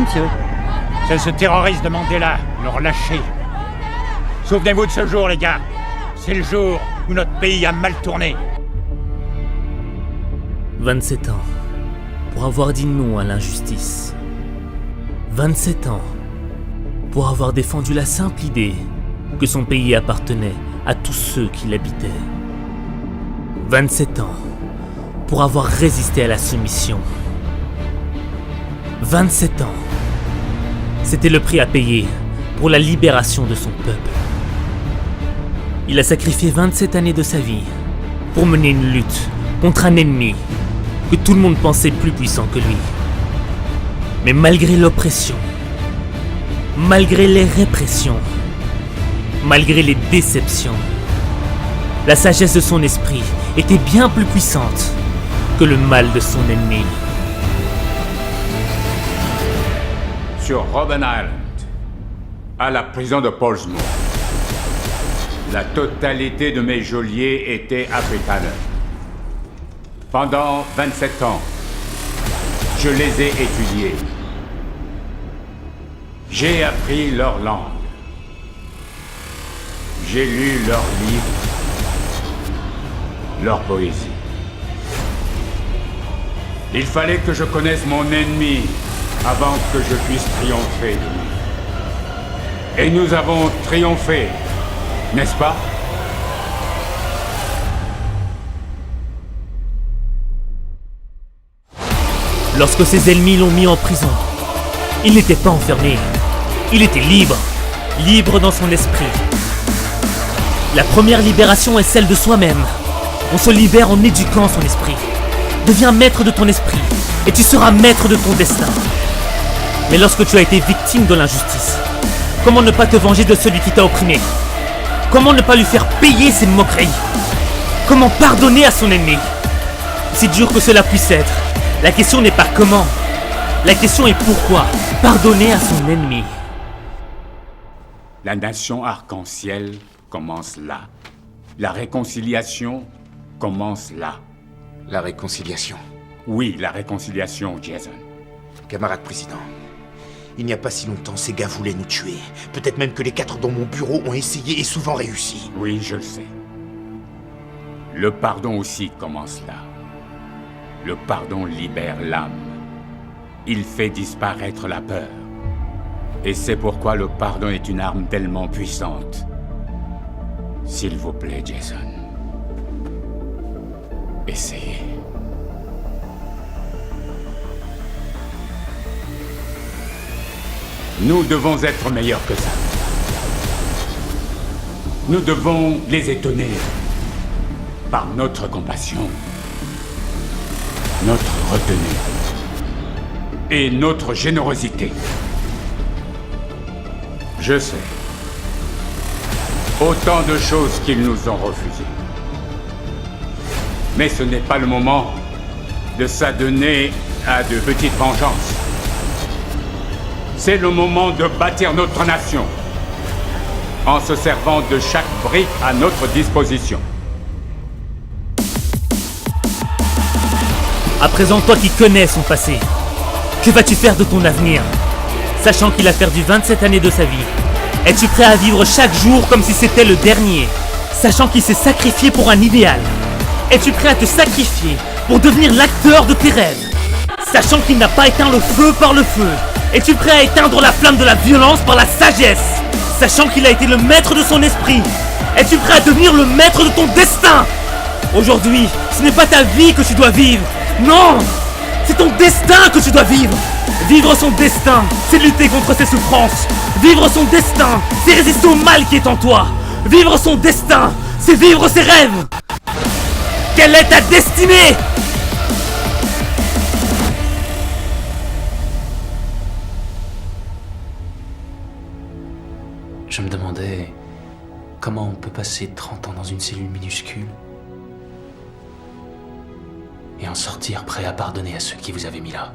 monsieur. C'est ce terroriste de Mandela, le relâché. Souvenez-vous de ce jour, les gars. C'est le jour où notre pays a mal tourné. 27 ans pour avoir dit non à l'injustice. 27 ans pour avoir défendu la simple idée que son pays appartenait à tous ceux qui l'habitaient. 27 ans pour avoir résisté à la soumission. 27 ans, c'était le prix à payer pour la libération de son peuple. Il a sacrifié 27 années de sa vie pour mener une lutte contre un ennemi que tout le monde pensait plus puissant que lui. Mais malgré l'oppression, malgré les répressions, malgré les déceptions, la sagesse de son esprit était bien plus puissante que le mal de son ennemi. Sur Robben Island, à la prison de Portsmouth, la totalité de mes geôliers étaient afrikaners. Pendant 27 ans, je les ai étudiés. J'ai appris leur langue. J'ai lu leurs livres, leur poésie. Il fallait que je connaisse mon ennemi avant que je puisse triompher de lui. Et nous avons triomphé, n'est-ce pas? Lorsque ses ennemis l'ont mis en prison, il n'était pas enfermé. Il était libre, libre dans son esprit. La première libération est celle de soi-même. On se libère en éduquant son esprit. Deviens maître de ton esprit et tu seras maître de ton destin. Mais lorsque tu as été victime de l'injustice, comment ne pas te venger de celui qui t'a opprimé? Comment ne pas lui faire payer ses moqueries? Comment pardonner à son ennemi? Si dur que cela puisse être, la question n'est pas comment. La question est pourquoi pardonner à son ennemi. La nation arc-en-ciel commence là. La réconciliation commence là. La réconciliation. Oui, la réconciliation, Jason. Camarade président, il n'y a pas si longtemps, ces gars voulaient nous tuer. Peut-être même que les 4 dans mon bureau ont essayé et souvent réussi. Oui, je le sais. Le pardon aussi commence là. Le pardon libère l'âme. Il fait disparaître la peur. Et c'est pourquoi le pardon est une arme tellement puissante. S'il vous plaît, Jason. Essayez. Nous devons être meilleurs que ça. Nous devons les étonner par notre compassion, notre retenue et notre générosité. Je sais. Autant de choses qu'ils nous ont refusées. Mais ce n'est pas le moment de s'adonner à de petites vengeances. C'est le moment de bâtir notre nation en se servant de chaque brique à notre disposition. À présent, toi qui connais son passé, que vas-tu faire de ton avenir? Sachant qu'il a perdu 27 années de sa vie, es-tu prêt à vivre chaque jour comme si c'était le dernier? Sachant qu'il s'est sacrifié pour un idéal, es-tu prêt à te sacrifier pour devenir l'acteur de tes rêves? Sachant qu'il n'a pas éteint le feu par le feu, es-tu prêt à éteindre la flamme de la violence par la sagesse? Sachant qu'il a été le maître de son esprit, es-tu prêt à devenir le maître de ton destin? Aujourd'hui, ce n'est pas ta vie que tu dois vivre. Non! C'est ton destin que tu dois vivre. Vivre son destin, c'est lutter contre ses souffrances. Vivre son destin, c'est résister au mal qui est en toi. Vivre son destin, c'est vivre ses rêves. Quelle est ta destinée? Je me demandais comment on peut passer 30 ans dans une cellule minuscule et en sortir prêt à pardonner à ceux qui vous avaient mis là.